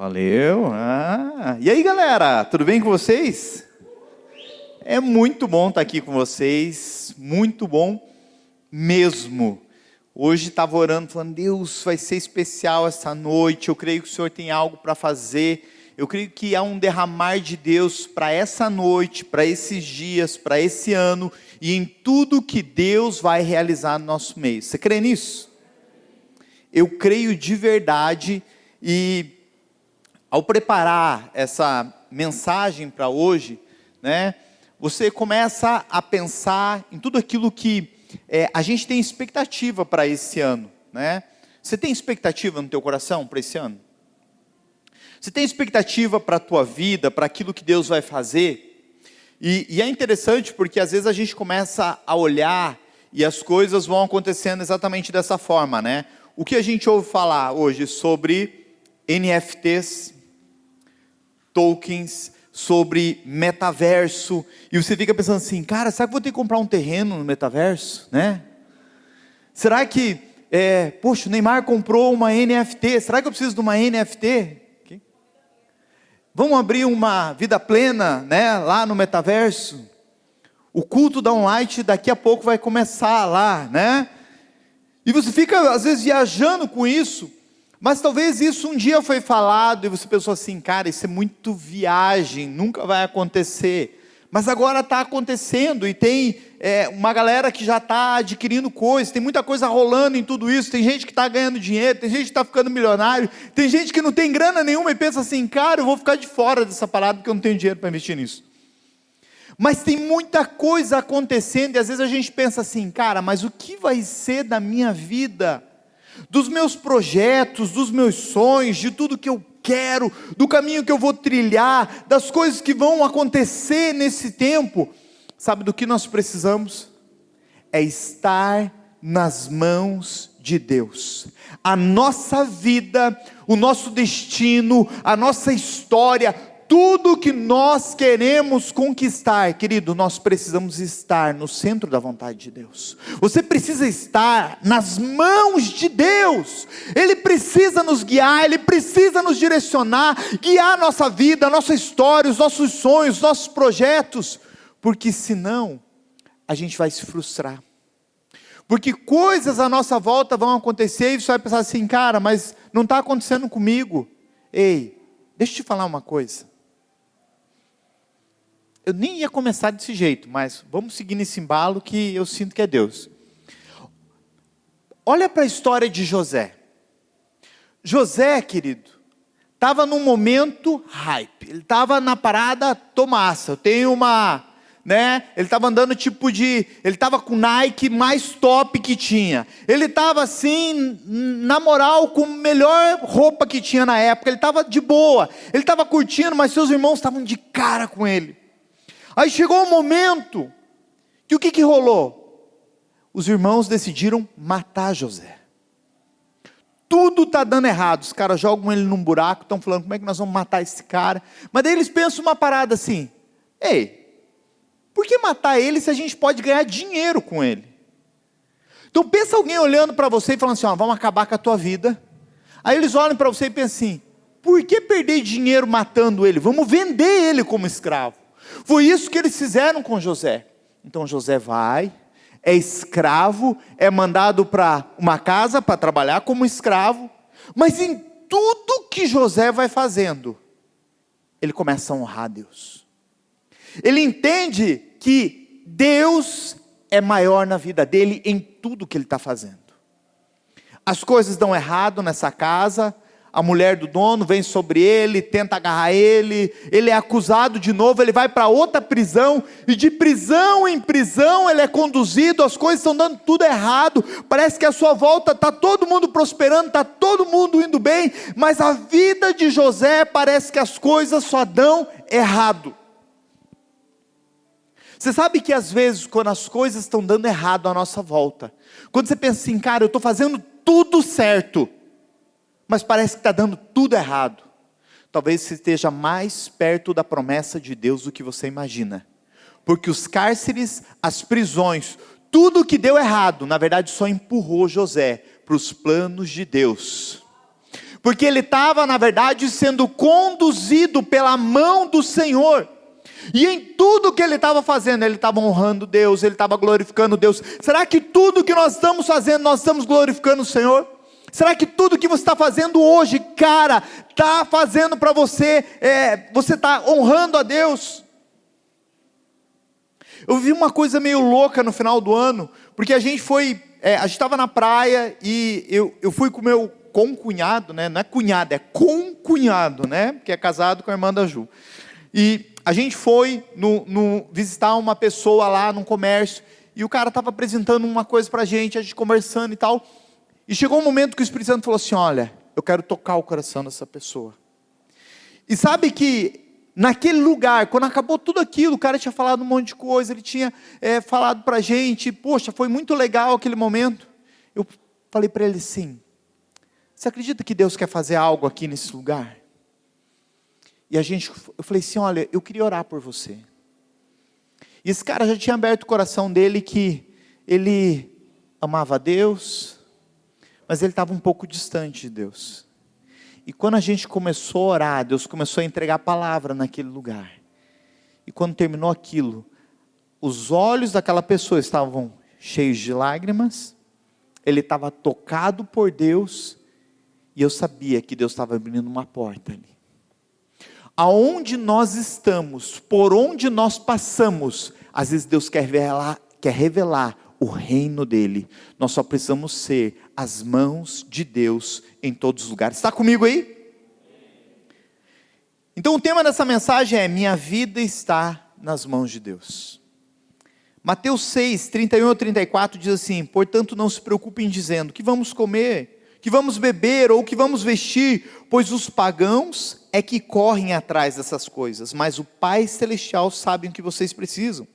Valeu. E aí, galera, tudo bem com vocês? É muito bom estar aqui com vocês, muito bom mesmo. Hoje estava orando, falando, Deus, vai ser especial essa noite, eu creio que o Senhor tem algo para fazer, eu creio que há um derramar de Deus para essa noite, para esses dias, para esse ano, e em tudo que Deus vai realizar no nosso meio. Você crê nisso? Eu creio de verdade, e ao preparar essa mensagem para hoje, né, você começa a pensar em tudo aquilo que a gente tem expectativa para esse ano, né? Você tem expectativa no teu coração para esse ano? Você tem expectativa para a tua vida, para aquilo que Deus vai fazer? E é interessante porque às vezes a gente começa a olhar e as coisas vão acontecendo exatamente dessa forma, né? O que a gente ouve falar hoje sobre NFTs, tokens, sobre metaverso, e você fica pensando assim, cara, será que vou ter que comprar um terreno no metaverso, né? Será que, poxa, o Neymar comprou uma NFT, será que eu preciso de uma NFT? Okay. Vamos abrir uma vida plena, né, lá no metaverso? O culto da online daqui a pouco vai começar lá, né? E você fica às vezes viajando com isso, mas talvez isso um dia foi falado e você pensou assim, cara, isso é muito viagem, nunca vai acontecer. Mas agora está acontecendo e tem uma galera que já está adquirindo coisas, tem muita coisa rolando em tudo isso, tem gente que está ganhando dinheiro, tem gente que está ficando milionário, tem gente que não tem grana nenhuma e pensa assim, cara, eu vou ficar de fora dessa parada porque eu não tenho dinheiro para investir nisso. Mas tem muita coisa acontecendo e às vezes a gente pensa assim, cara, mas o que vai ser da minha vida? Dos meus projetos, dos meus sonhos, de tudo que eu quero, do caminho que eu vou trilhar, das coisas que vão acontecer nesse tempo. Sabe do que nós precisamos? É estar nas mãos de Deus. A nossa vida, o nosso destino, a nossa história, tudo que nós queremos conquistar, querido, nós precisamos estar no centro da vontade de Deus. Você precisa estar nas mãos de Deus. Ele precisa nos guiar, Ele precisa nos direcionar, guiar a nossa vida, a nossa história, os nossos sonhos, os nossos projetos, porque senão a gente vai se frustrar. Porque coisas à nossa volta vão acontecer e você vai pensar assim, cara, mas não está acontecendo comigo. Ei, deixa eu te falar uma coisa. Eu nem ia começar desse jeito, mas vamos seguir nesse embalo que eu sinto que é Deus. Olha para a história de José. José, querido, estava num momento hype. Ele estava na parada, tô massa. Eu tenho uma, né? Ele estava andando ele estava com Nike mais top que tinha. Ele estava assim, na moral, com a melhor roupa que tinha na época. Ele estava de boa. Ele estava curtindo, mas seus irmãos estavam de cara com ele. Aí chegou um momento, que o que rolou? Os irmãos decidiram matar José. Tudo está dando errado, os caras jogam ele num buraco, estão falando, como é que nós vamos matar esse cara? Mas daí eles pensam uma parada assim, ei, por que matar ele se a gente pode ganhar dinheiro com ele? Então pensa alguém olhando para você e falando assim, vamos acabar com a tua vida. Aí eles olham para você e pensam assim, por que perder dinheiro matando ele? Vamos vender ele como escravo. Foi isso que eles fizeram com José. Então José vai, é escravo, é mandado para uma casa para trabalhar como escravo, mas em tudo que José vai fazendo, ele começa a honrar Deus. Ele entende que Deus é maior na vida dele em tudo que ele está fazendo. As coisas dão errado nessa casa, a mulher do dono vem sobre ele, tenta agarrar ele é acusado de novo, ele vai para outra prisão, e de prisão em prisão ele é conduzido, as coisas estão dando tudo errado, parece que à sua volta está todo mundo prosperando, está todo mundo indo bem, mas a vida de José parece que as coisas só dão errado. Você sabe que às vezes quando as coisas estão dando errado à nossa volta, quando você pensa assim, cara, eu estou fazendo tudo certo, mas parece que está dando tudo errado, talvez você esteja mais perto da promessa de Deus do que você imagina, porque os cárceres, as prisões, tudo que deu errado, na verdade só empurrou José para os planos de Deus. porque ele estava, na verdade, sendo conduzido pela mão do Senhor. E em tudo que ele estava fazendo, ele estava honrando Deus, ele estava glorificando Deus. Será que tudo que nós estamos fazendo, nós estamos glorificando o Senhor? Será que tudo que você está fazendo hoje, cara, está fazendo para você, você está honrando a Deus? Eu vi uma coisa meio louca no final do ano, porque a gente estava na praia, e eu fui com o meu concunhado, né? Não é cunhado, é concunhado, né? Que é casado com a irmã da Ju. E a gente foi visitar uma pessoa lá num comércio, e o cara estava apresentando uma coisa para a gente conversando e tal, e chegou um momento que o Espírito Santo falou assim: olha, eu quero tocar o coração dessa pessoa. E sabe que naquele lugar, quando acabou tudo aquilo, o cara tinha falado um monte de coisa, ele tinha falado para a gente, poxa, foi muito legal aquele momento. Eu falei para ele assim: você acredita que Deus quer fazer algo aqui nesse lugar? E eu falei assim: olha, eu queria orar por você. E esse cara já tinha aberto o coração dele, que ele amava a Deus, mas ele estava um pouco distante de Deus. E quando a gente começou a orar, Deus começou a entregar a palavra naquele lugar. E quando terminou aquilo, os olhos daquela pessoa estavam cheios de lágrimas, ele estava tocado por Deus, e eu sabia que Deus estava abrindo uma porta ali. Aonde nós estamos, por onde nós passamos, às vezes Deus quer revelar o reino dele. Nós só precisamos ser as mãos de Deus em todos os lugares. Está comigo aí? Então o tema dessa mensagem é: minha vida está nas mãos de Deus. Mateus 6, 31 a 34 diz assim: portanto não se preocupem dizendo, que vamos comer, que vamos beber, ou que vamos vestir, pois os pagãos é que correm atrás dessas coisas, mas o Pai Celestial sabe o que vocês precisam.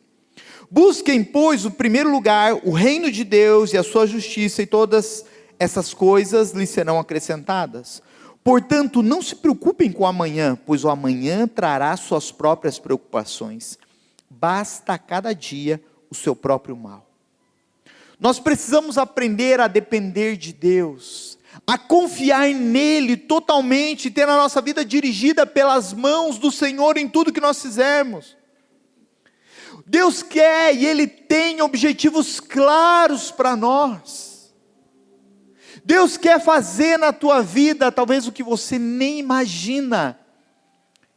Busquem, pois, o primeiro lugar, o reino de Deus e a sua justiça, e todas essas coisas lhes serão acrescentadas. Portanto, não se preocupem com o amanhã, pois o amanhã trará suas próprias preocupações. Basta a cada dia o seu próprio mal. Nós precisamos aprender a depender de Deus, a confiar nele totalmente, ter a nossa vida dirigida pelas mãos do Senhor em tudo que nós fizermos. Deus quer, e Ele tem objetivos claros para nós. Deus quer fazer na tua vida talvez o que você nem imagina.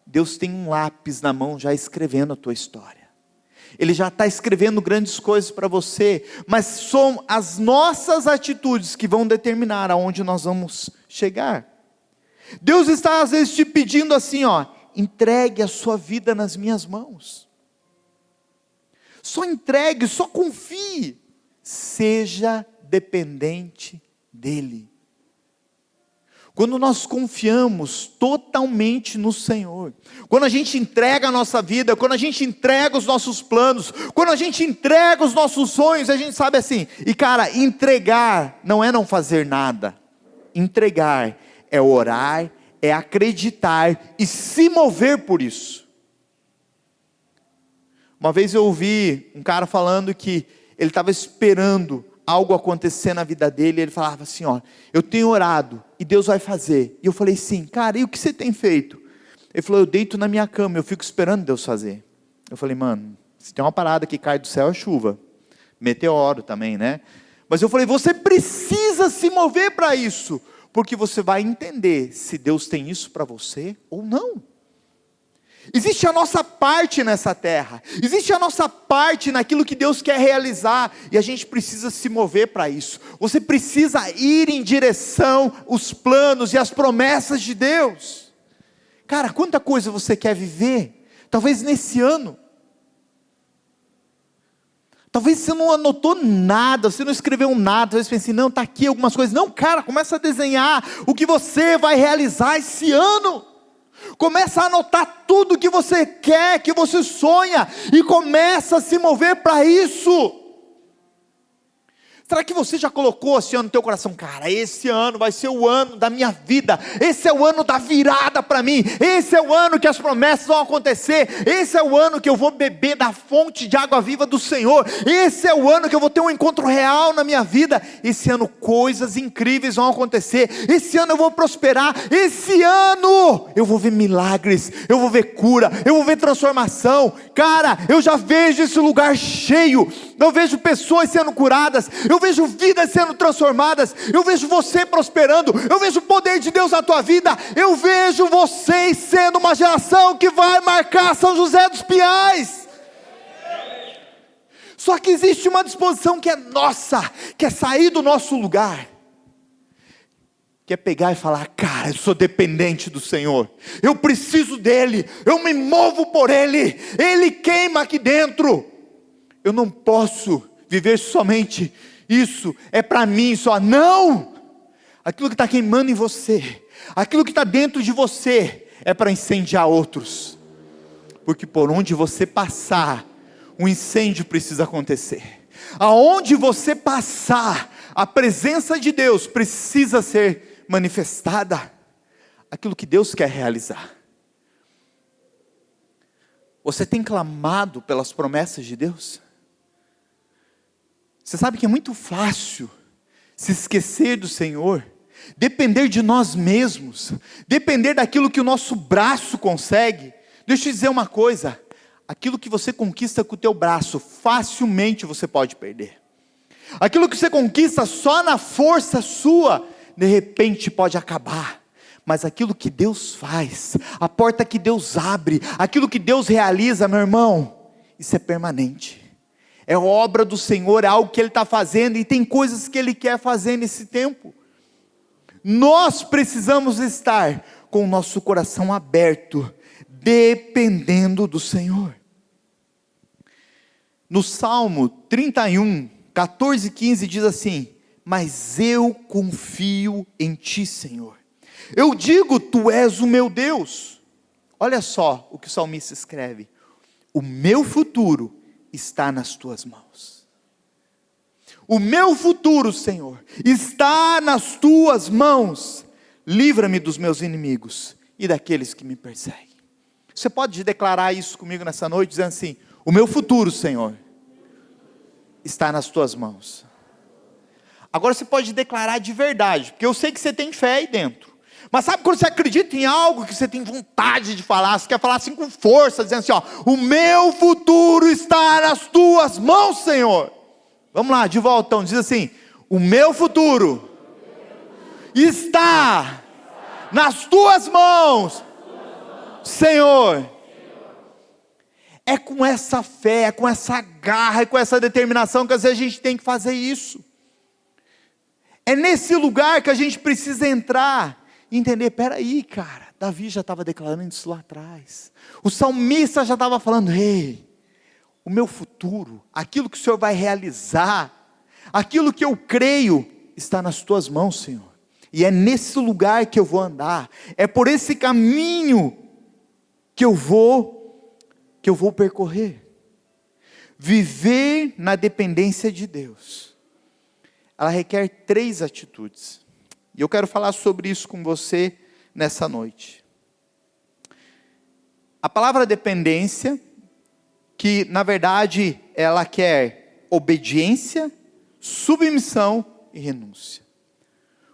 Deus tem um lápis na mão já escrevendo a tua história. Ele já está escrevendo grandes coisas para você, mas são as nossas atitudes que vão determinar aonde nós vamos chegar. Deus está às vezes te pedindo assim, entregue a sua vida nas minhas mãos. Só entregue, só confie, seja dependente dEle. Quando nós confiamos totalmente no Senhor, quando a gente entrega a nossa vida, quando a gente entrega os nossos planos, quando a gente entrega os nossos sonhos, a gente sabe assim, e cara, entregar não é não fazer nada, entregar é orar, é acreditar e se mover por isso. Uma vez eu ouvi um cara falando que ele estava esperando algo acontecer na vida dele, e ele falava assim, eu tenho orado, e Deus vai fazer. E eu falei assim, cara, e o que você tem feito? Ele falou, eu deito na minha cama, eu fico esperando Deus fazer. Eu falei, mano, se tem uma parada que cai do céu é chuva, meteoro também, né? Mas eu falei, você precisa se mover para isso, porque você vai entender se Deus tem isso para você ou não. Existe a nossa parte nessa terra, existe a nossa parte naquilo que Deus quer realizar, e a gente precisa se mover para isso. Você precisa ir em direção aos planos e às promessas de Deus. Cara, quanta coisa você quer viver, talvez nesse ano. Talvez você não anotou nada, você não escreveu nada, talvez você pense, não, está aqui algumas coisas. Não, cara, começa a desenhar o que você vai realizar esse ano. Começa a anotar tudo que você quer, que você sonha, e começa a se mover para isso. Será que você já colocou assim no teu coração, cara, esse ano vai ser o ano da minha vida, esse é o ano da virada para mim, esse é o ano que as promessas vão acontecer, esse é o ano que eu vou beber da fonte de água viva do Senhor, esse é o ano que eu vou ter um encontro real na minha vida, esse ano coisas incríveis vão acontecer, esse ano eu vou prosperar, esse ano eu vou ver milagres, eu vou ver cura, eu vou ver transformação. Cara, eu já vejo esse lugar cheio, eu vejo pessoas sendo curadas, eu vejo vidas sendo transformadas, eu vejo você prosperando, eu vejo o poder de Deus na tua vida, eu vejo vocês sendo uma geração que vai marcar São José dos Pinhais. Só que existe uma disposição que é nossa, que é sair do nosso lugar, que é pegar e falar, cara, eu sou dependente do Senhor, eu preciso dEle, eu me movo por Ele, Ele queima aqui dentro, eu não posso viver somente isso, é para mim só, não, aquilo que está queimando em você, aquilo que está dentro de você, é para incendiar outros, porque por onde você passar, um incêndio precisa acontecer, aonde você passar, a presença de Deus precisa ser manifestada, aquilo que Deus quer realizar. Você tem clamado pelas promessas de Deus? Você sabe que é muito fácil se esquecer do Senhor, depender de nós mesmos, depender daquilo que o nosso braço consegue. Deixa eu te dizer uma coisa, aquilo que você conquista com o teu braço, facilmente você pode perder. Aquilo que você conquista só na força sua, de repente pode acabar. Mas aquilo que Deus faz, a porta que Deus abre, aquilo que Deus realiza, meu irmão, isso é permanente. É obra do Senhor, é algo que Ele está fazendo, e tem coisas que Ele quer fazer nesse tempo. Nós precisamos estar com o nosso coração aberto, dependendo do Senhor. No Salmo 31, 14 e 15 diz assim, mas eu confio em Ti, Senhor. Eu digo, Tu és o meu Deus. Olha só o que o salmista escreve. O meu futuro está nas Tuas mãos. O meu futuro, Senhor, está nas Tuas mãos. Livra-me dos meus inimigos e daqueles que me perseguem. Você pode declarar isso comigo nessa noite, dizendo assim, o meu futuro, Senhor, está nas Tuas mãos. Agora você pode declarar de verdade, porque eu sei que você tem fé aí dentro. Mas sabe quando você acredita em algo que você tem vontade de falar, você quer falar assim com força, dizendo assim, ó, o meu futuro está nas Tuas mãos, Senhor. Vamos lá, de volta então, diz assim, o meu futuro está nas Tuas mãos, Senhor. É com essa fé, é com essa garra, é com essa determinação que às vezes a gente tem que fazer isso. É nesse lugar que a gente precisa entrar e entender, peraí cara, Davi já estava declarando isso lá atrás. O salmista já estava falando, ei, o meu futuro, aquilo que o Senhor vai realizar, aquilo que eu creio, está nas Tuas mãos, Senhor. E é nesse lugar que eu vou andar, é por esse caminho que eu vou percorrer. Viver na dependência de Deus, ela requer 3 atitudes. E eu quero falar sobre isso com você nessa noite. A palavra dependência, que na verdade ela quer obediência, submissão e renúncia.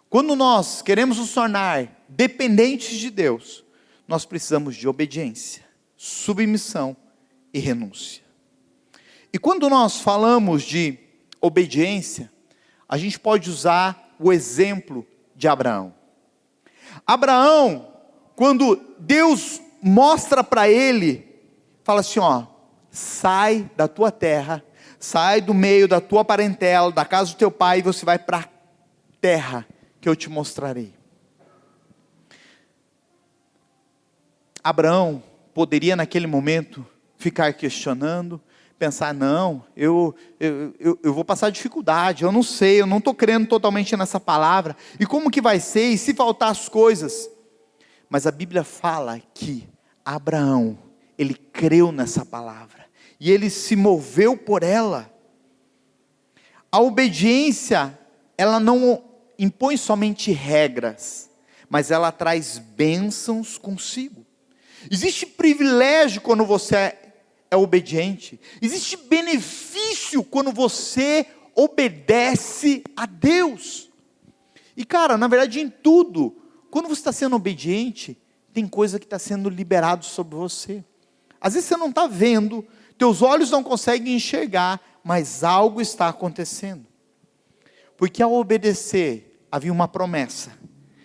Quando nós queremos nos tornar dependentes de Deus, nós precisamos de obediência, submissão e renúncia. E quando nós falamos de obediência, a gente pode usar o exemplo de Abraão. Abraão, quando Deus mostra para ele, fala assim, ó, sai da tua terra, sai do meio da tua parentela, da casa do teu pai, e você vai para a terra que eu te mostrarei. Abraão poderia naquele momento ficar questionando, pensar, não, eu vou passar dificuldade, eu não sei, eu não estou crendo totalmente nessa palavra, e como que vai ser, e se faltar as coisas? Mas a Bíblia fala que Abraão, ele creu nessa palavra, e ele se moveu por ela. A obediência, ela não impõe somente regras, mas ela traz bênçãos consigo. Existe privilégio quando você é obediente. Existe benefício quando você obedece a Deus. E cara, na verdade em tudo, quando você está sendo obediente, tem coisa que está sendo liberado sobre você. Às vezes você não está vendo, teus olhos não conseguem enxergar, mas algo está acontecendo. Porque ao obedecer, havia uma promessa,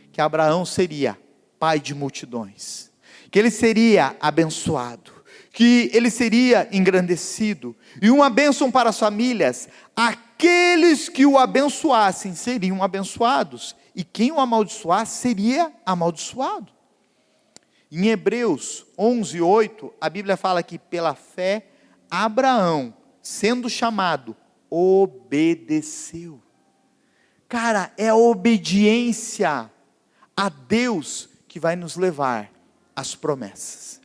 que Abraão seria pai de multidões, que ele seria abençoado, que ele seria engrandecido, e uma bênção para as famílias. Aqueles que o abençoassem seriam abençoados, e quem o amaldiçoasse seria amaldiçoado. Em Hebreus 11:8, a Bíblia fala que pela fé, Abraão, sendo chamado, obedeceu. Cara, é a obediência a Deus que vai nos levar às promessas.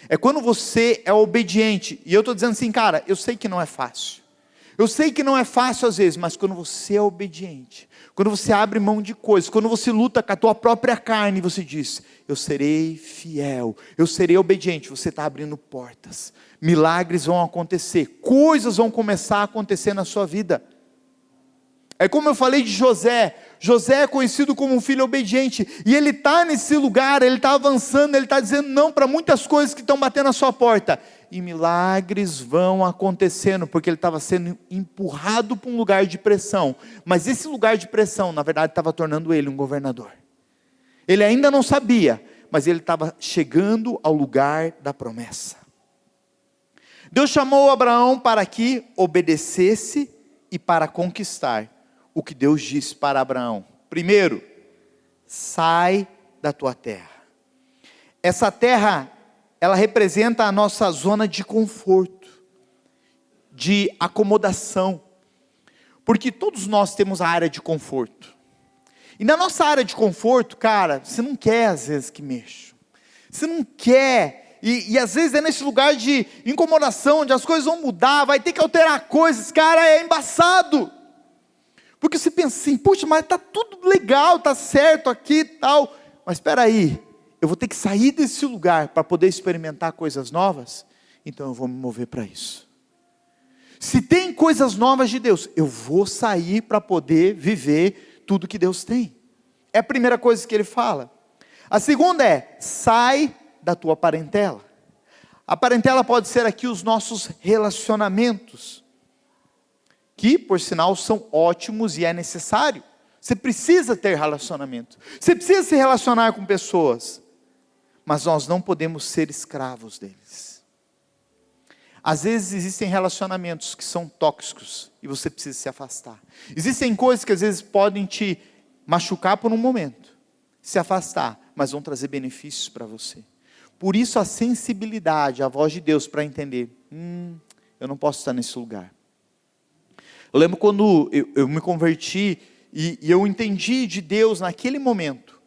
É quando você é obediente, e eu estou dizendo assim, cara, eu sei que não é fácil. Eu sei que não é fácil às vezes, mas quando você é obediente, quando você abre mão de coisas, quando você luta com a tua própria carne, você diz, eu serei fiel, eu serei obediente, você está abrindo portas, milagres vão acontecer, coisas vão começar a acontecer na sua vida. É como eu falei de José. José é conhecido como um filho obediente, e ele está nesse lugar, ele está avançando, ele está dizendo não para muitas coisas que estão batendo na sua porta, e milagres vão acontecendo, porque ele estava sendo empurrado para um lugar de pressão, mas esse lugar de pressão, na verdade, estava tornando ele um governador. Ele ainda não sabia, mas ele estava chegando ao lugar da promessa. Deus chamou Abraão para que obedecesse e para conquistar o que Deus disse para Abraão. Primeiro, sai da tua terra. Essa terra, ela representa a nossa zona de conforto, de acomodação, porque todos nós temos a área de conforto, e na nossa área de conforto, cara, você não quer às vezes que mexa, você não quer, e às vezes é nesse lugar de incomodação, onde as coisas vão mudar, vai ter que alterar coisas, cara, é embaçado, porque você pensa assim, puxa, mas está tudo legal, está certo aqui e tal, mas espera aí, eu vou ter que sair desse lugar para poder experimentar coisas novas, então eu vou me mover para isso. Se tem coisas novas de Deus, eu vou sair para poder viver tudo que Deus tem. É a primeira coisa que ele fala. A segunda é, sai da tua parentela. A parentela pode ser aqui os nossos relacionamentos, que por sinal são ótimos e é necessário. Você precisa ter relacionamento, você precisa se relacionar com pessoas, mas nós não podemos ser escravos deles. Às vezes existem relacionamentos que são tóxicos e você precisa se afastar. Existem coisas que às vezes podem te machucar por um momento, se afastar, mas vão trazer benefícios para você. Por isso a sensibilidade, a voz de Deus para entender, eu não posso estar nesse lugar. Eu lembro quando eu me converti e eu entendi de Deus naquele momento.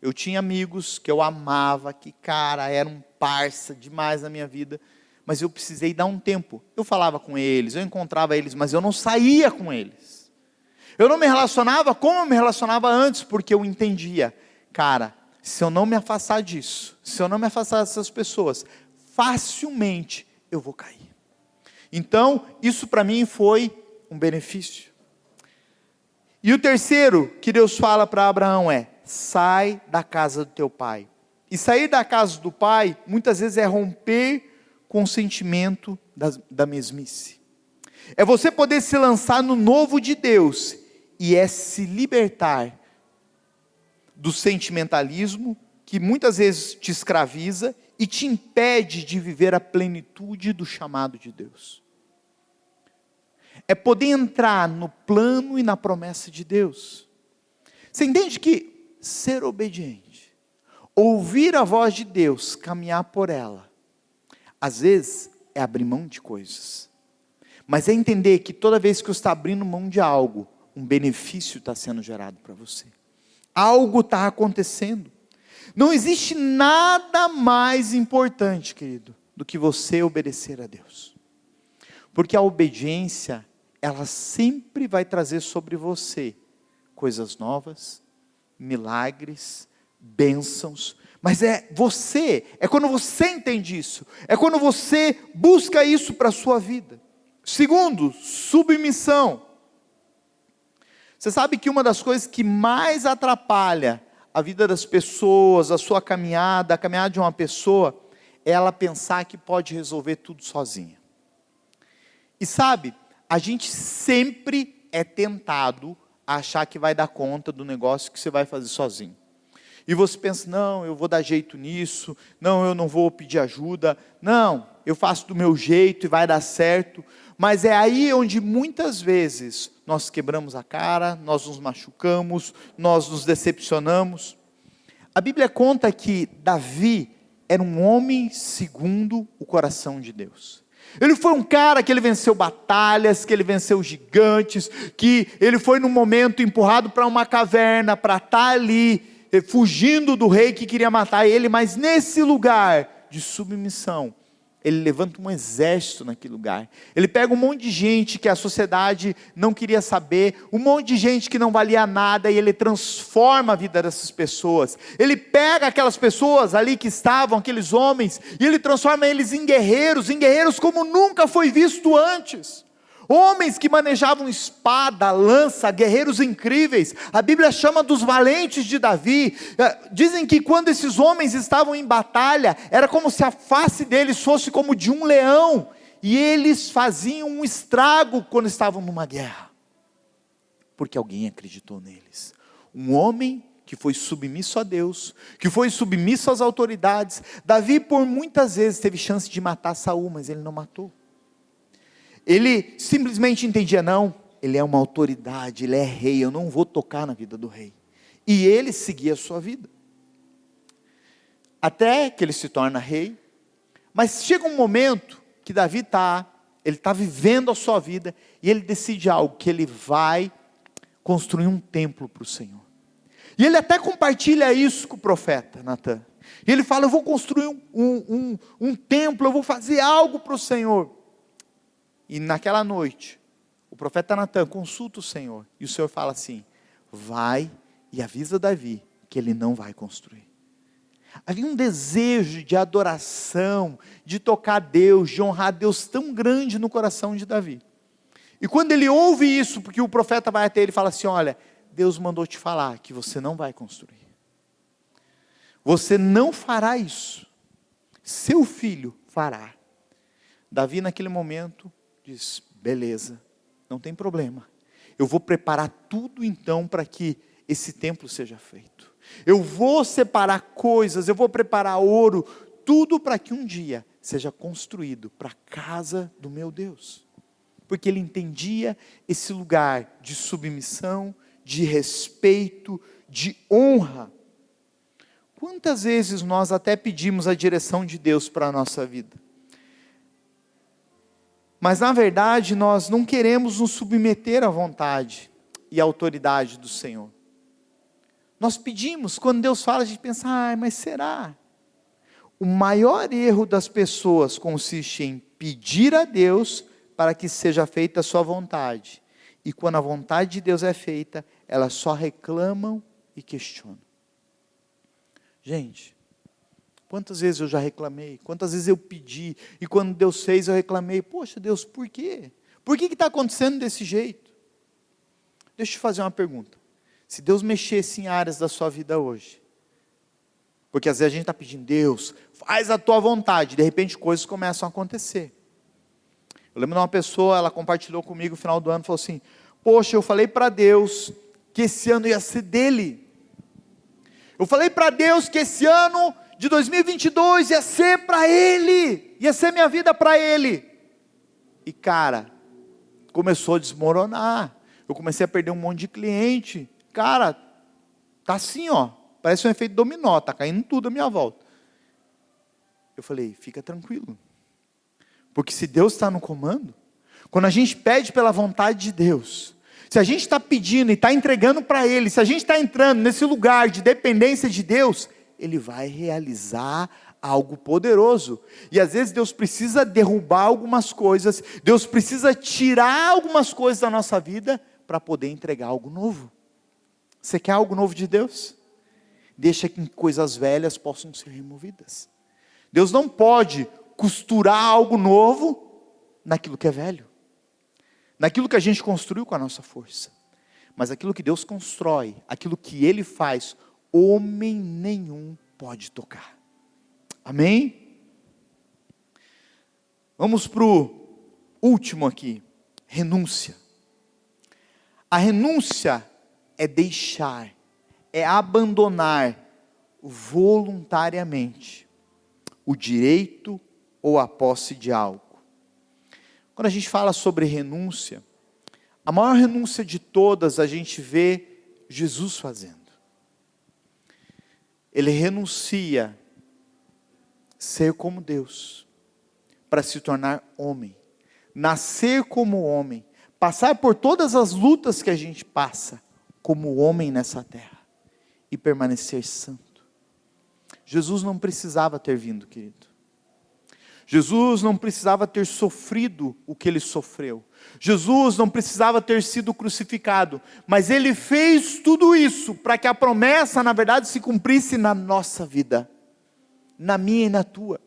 Eu tinha amigos que eu amava, que cara, eram parça demais na minha vida, mas eu precisei dar um tempo. Eu falava com eles, eu encontrava eles, mas eu não saía com eles. Eu não me relacionava como eu me relacionava antes, porque eu entendia, cara, se eu não me afastar disso, se eu não me afastar dessas pessoas, facilmente eu vou cair. Então, isso para mim foi um benefício. E o terceiro que Deus fala para Abraão é, sai da casa do teu pai. E sair da casa do pai, muitas vezes é romper com o sentimento da mesmice. É você poder se lançar no novo de Deus, e é se libertar do sentimentalismo, que muitas vezes te escraviza, e te impede de viver a plenitude do chamado de Deus. É poder entrar no plano e na promessa de Deus. Você entende que ser obediente, ouvir a voz de Deus, caminhar por ela, às vezes é abrir mão de coisas, mas é entender que toda vez que você está abrindo mão de algo, um benefício está sendo gerado para você, algo está acontecendo. Não existe nada mais importante, querido, do que você obedecer a Deus, porque a obediência ela sempre vai trazer sobre você coisas novas, milagres, bênçãos. Mas é quando você entende isso, é quando você busca isso para a sua vida. Segundo, submissão. Você sabe que uma das coisas que mais atrapalha a vida das pessoas, a sua caminhada, a caminhada de uma pessoa, é ela pensar que pode resolver tudo sozinha. E sabe, a gente sempre é tentado a achar que vai dar conta do negócio que você vai fazer sozinho. E você pensa, não, eu vou dar jeito nisso, não, eu não vou pedir ajuda, não, eu faço do meu jeito e vai dar certo. Mas é aí onde muitas vezes nós quebramos a cara, nós nos machucamos, nós nos decepcionamos. A Bíblia conta que Davi era um homem segundo o coração de Deus. Ele foi um cara que ele venceu batalhas, que ele venceu gigantes, que ele foi num momento empurrado para uma caverna, para estar ali, fugindo do rei que queria matar ele, mas nesse lugar de submissão, ele levanta um exército naquele lugar. Ele pega um monte de gente que a sociedade não queria saber, um monte de gente que não valia nada, e ele transforma a vida dessas pessoas. Ele pega aquelas pessoas ali que estavam, aqueles homens, e ele transforma eles em guerreiros como nunca foi visto antes. Homens que manejavam espada, lança, guerreiros incríveis. A Bíblia chama dos valentes de Davi. Dizem que quando esses homens estavam em batalha, era como se a face deles fosse como de um leão. E eles faziam um estrago quando estavam numa guerra. Porque alguém acreditou neles. Um homem que foi submisso a Deus, que foi submisso às autoridades. Davi por muitas vezes teve chance de matar Saul, mas ele não matou. Ele simplesmente entendia, não, ele é uma autoridade, ele é rei, eu não vou tocar na vida do rei. E ele seguia a sua vida. Até que ele se torna rei. Mas chega um momento que Davi está vivendo a sua vida, e ele decide algo, que ele vai construir um templo para o Senhor. E ele até compartilha isso com o profeta Natan. E ele fala, eu vou construir um templo, eu vou fazer algo para o Senhor. E naquela noite, o profeta Natan consulta o Senhor, e o Senhor fala assim, vai e avisa Davi, que ele não vai construir. Havia um desejo de adoração, de tocar a Deus, de honrar a Deus tão grande no coração de Davi. E quando ele ouve isso, porque o profeta vai até ele e fala assim, olha, Deus mandou te falar que você não vai construir. Você não fará isso. Seu filho fará. Davi naquele momento diz, beleza, não tem problema. Eu vou preparar tudo então para que esse templo seja feito. Eu vou separar coisas, eu vou preparar ouro, tudo para que um dia seja construído para a casa do meu Deus. Porque ele entendia esse lugar de submissão, de respeito, de honra. Quantas vezes nós até pedimos a direção de Deus para a nossa vida? Mas na verdade nós não queremos nos submeter à vontade e à autoridade do Senhor. Nós pedimos, quando Deus fala, a gente pensa, mas será? O maior erro das pessoas consiste em pedir a Deus para que seja feita a sua vontade. E quando a vontade de Deus é feita, elas só reclamam e questionam. Gente, quantas vezes eu já reclamei, quantas vezes eu pedi, e quando Deus fez eu reclamei, poxa Deus, por quê? Por que está acontecendo desse jeito? Deixa eu te fazer uma pergunta, se Deus mexesse em áreas da sua vida hoje, porque às vezes a gente está pedindo, Deus, faz a tua vontade, de repente coisas começam a acontecer. Eu lembro de uma pessoa, ela compartilhou comigo no final do ano, falou assim, poxa, eu falei para Deus, que esse ano ia ser dele, eu falei para Deus que esse ano de 2022 ia ser para Ele, ia ser minha vida para Ele, e cara, começou a desmoronar, eu comecei a perder um monte de cliente, cara, tá assim ó, parece um efeito dominó, tá caindo tudo à minha volta. Eu falei, fica tranquilo, porque se Deus está no comando, quando a gente pede pela vontade de Deus, se a gente está pedindo e está entregando para Ele, se a gente está entrando nesse lugar de dependência de Deus, Ele vai realizar algo poderoso. E às vezes Deus precisa derrubar algumas coisas, Deus precisa tirar algumas coisas da nossa vida para poder entregar algo novo. Você quer algo novo de Deus? Deixa que coisas velhas possam ser removidas. Deus não pode costurar algo novo naquilo que é velho, naquilo que a gente construiu com a nossa força. Mas aquilo que Deus constrói, aquilo que Ele faz, homem nenhum pode tocar. Amém? Vamos para o último aqui, renúncia. A renúncia é deixar, é abandonar voluntariamente o direito ou a posse de algo. Quando a gente fala sobre renúncia, a maior renúncia de todas a gente vê Jesus fazendo. Ele renuncia ser como Deus, para se tornar homem, nascer como homem, passar por todas as lutas que a gente passa, como homem nessa terra, e permanecer santo. Jesus não precisava ter vindo, querido. Jesus não precisava ter sofrido o que Ele sofreu. Jesus não precisava ter sido crucificado. Mas Ele fez tudo isso para que a promessa, na verdade, se cumprisse na nossa vida. Na minha e na tua.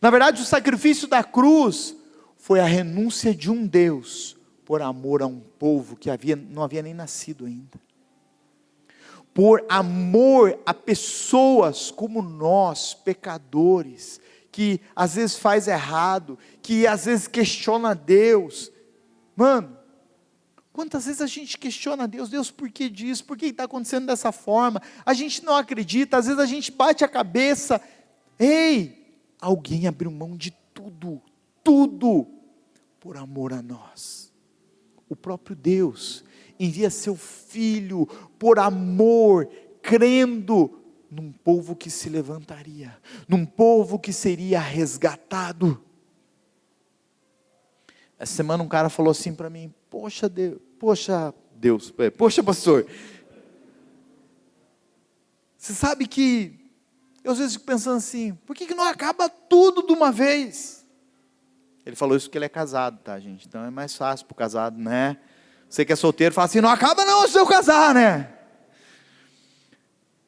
Na verdade, o sacrifício da cruz foi a renúncia de um Deus por amor a um povo que não havia nem nascido ainda. Por amor a pessoas como nós, pecadores, que às vezes faz errado, que às vezes questiona Deus. Mano, quantas vezes a gente questiona Deus? Deus, por que disso? Por que está acontecendo dessa forma? A gente não acredita, às vezes a gente bate a cabeça. Ei, alguém abriu mão de tudo, tudo, por amor a nós. O próprio Deus envia seu Filho por amor, crendo num povo que se levantaria, num povo que seria resgatado. Essa semana um cara falou assim para mim: poxa pastor, você sabe que eu às vezes fico pensando assim, por que não acaba tudo de uma vez? Ele falou isso porque ele é casado, tá, gente? Então é mais fácil para o casado, né? Você que é solteiro fala assim, não acaba não se eu casar, né?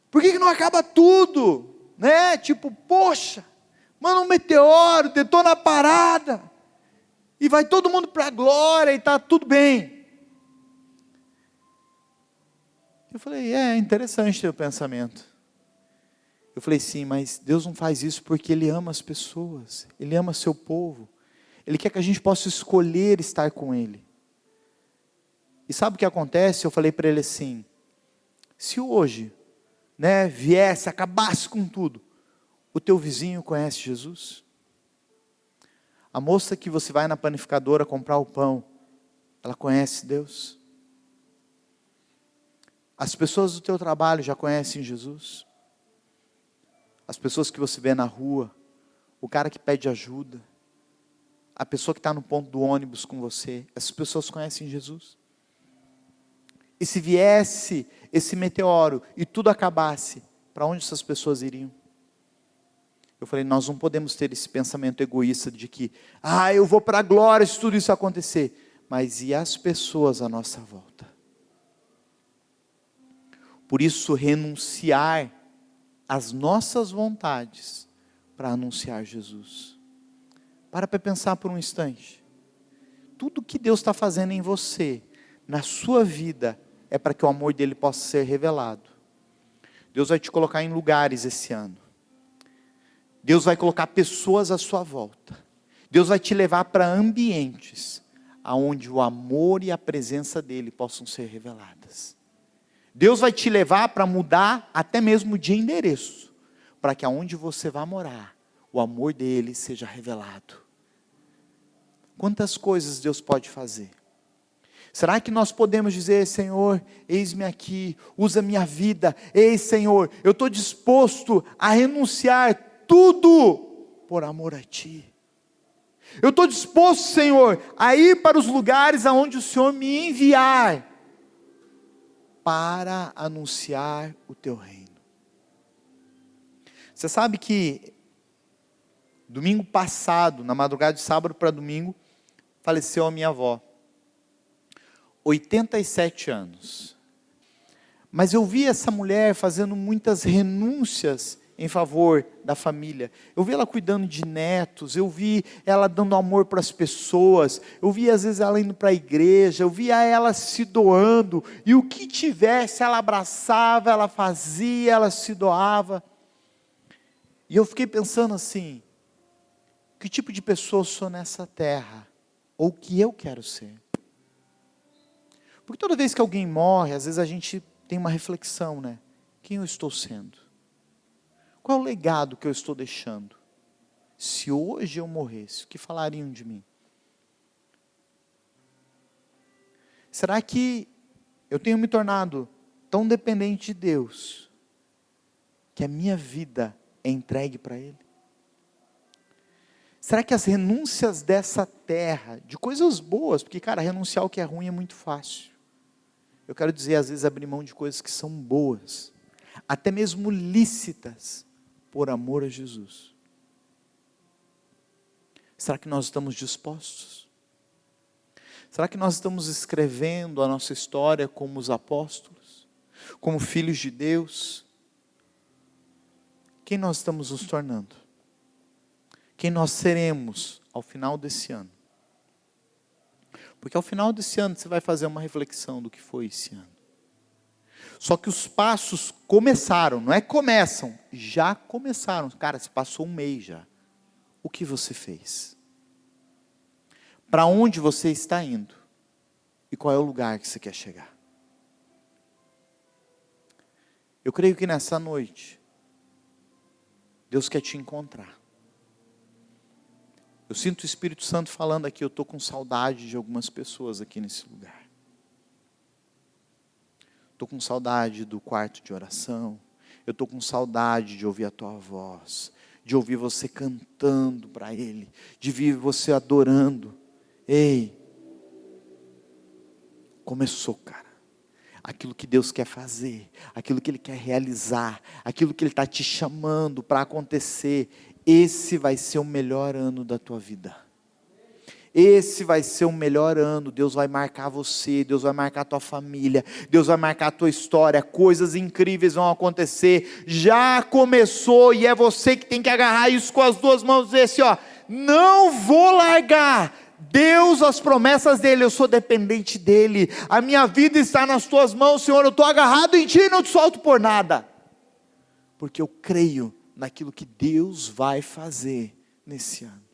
Por que não acaba tudo? Né? Tipo, poxa, manda um meteoro, detona a parada, e vai todo mundo para a glória, e está tudo bem. Eu falei, é interessante o pensamento. Eu falei, sim, mas Deus não faz isso porque Ele ama as pessoas, Ele ama seu povo, Ele quer que a gente possa escolher estar com Ele. E sabe o que acontece? Eu falei para ele assim, se hoje, né, viesse, acabasse com tudo, o teu vizinho conhece Jesus? A moça que você vai na panificadora comprar o pão, ela conhece Deus? As pessoas do teu trabalho já conhecem Jesus? As pessoas que você vê na rua, o cara que pede ajuda, a pessoa que está no ponto do ônibus com você, essas pessoas conhecem Jesus? E se viesse esse meteoro e tudo acabasse, para onde essas pessoas iriam? Eu falei, nós não podemos ter esse pensamento egoísta de que, eu vou para a glória se tudo isso acontecer. Mas e as pessoas à nossa volta? Por isso, renunciar às nossas vontades para anunciar Jesus. Para pensar por um instante. Tudo que Deus está fazendo em você, na sua vida, é para que o amor dele possa ser revelado. Deus vai te colocar em lugares esse ano. Deus vai colocar pessoas à sua volta. Deus vai te levar para ambientes onde o amor e a presença dele possam ser reveladas. Deus vai te levar para mudar até mesmo de endereço, para que aonde você vai morar, o amor dele seja revelado. Quantas coisas Deus pode fazer? Será que nós podemos dizer, Senhor, eis-me aqui, usa minha vida, ei Senhor, eu estou disposto a renunciar tudo por amor a Ti. Eu estou disposto, Senhor, a ir para os lugares aonde o Senhor me enviar, para anunciar o Teu reino. Você sabe que Domingo passado, na madrugada de sábado para domingo, faleceu a minha avó. 87 anos. Mas eu vi essa mulher fazendo muitas renúncias em favor da família. Eu vi ela cuidando de netos, eu vi ela dando amor para as pessoas, eu vi às vezes ela indo para a igreja, eu via ela se doando, e o que tivesse ela abraçava, ela fazia, ela se doava. E eu fiquei pensando assim, que tipo de pessoa eu sou nessa terra? Ou o que eu quero ser? Porque toda vez que alguém morre, às vezes a gente tem uma reflexão, né? Quem eu estou sendo? Qual é o legado que eu estou deixando? Se hoje eu morresse, o que falariam de mim? Será que eu tenho me tornado tão dependente de Deus, que a minha vida é entregue para Ele? Será que as renúncias dessa terra, de coisas boas, porque cara, renunciar ao que é ruim é muito fácil. Eu quero dizer, às vezes abrir mão de coisas que são boas, até mesmo lícitas, por amor a Jesus. Será que nós estamos dispostos? Será que nós estamos escrevendo a nossa história como os apóstolos? Como filhos de Deus? Quem nós estamos nos tornando? Quem nós seremos ao final desse ano? Porque ao final desse ano você vai fazer uma reflexão do que foi esse ano. Só que os passos começaram, não é que começam, já começaram. Cara, se passou um mês já. O que você fez? Para onde você está indo? E qual é o lugar que você quer chegar? Eu creio que nessa noite, Deus quer te encontrar. Eu sinto o Espírito Santo falando aqui, eu estou com saudade de algumas pessoas aqui nesse lugar. Estou com saudade do quarto de oração. Eu estou com saudade de ouvir a tua voz. De ouvir você cantando para Ele. De ver você adorando. Ei, começou, cara. Aquilo que Deus quer fazer. Aquilo que Ele quer realizar. Aquilo que Ele está te chamando para acontecer. Esse vai ser o melhor ano da tua vida. Esse vai ser o melhor ano. Deus vai marcar você, Deus vai marcar a tua família, Deus vai marcar a tua história, coisas incríveis vão acontecer, já começou e é você que tem que agarrar isso com as duas mãos e dizer assim, ó, não vou largar. Deus, as promessas dEle, eu sou dependente dEle, a minha vida está nas tuas mãos, Senhor, eu estou agarrado em Ti e não te solto por nada, porque eu creio naquilo que Deus vai fazer nesse ano.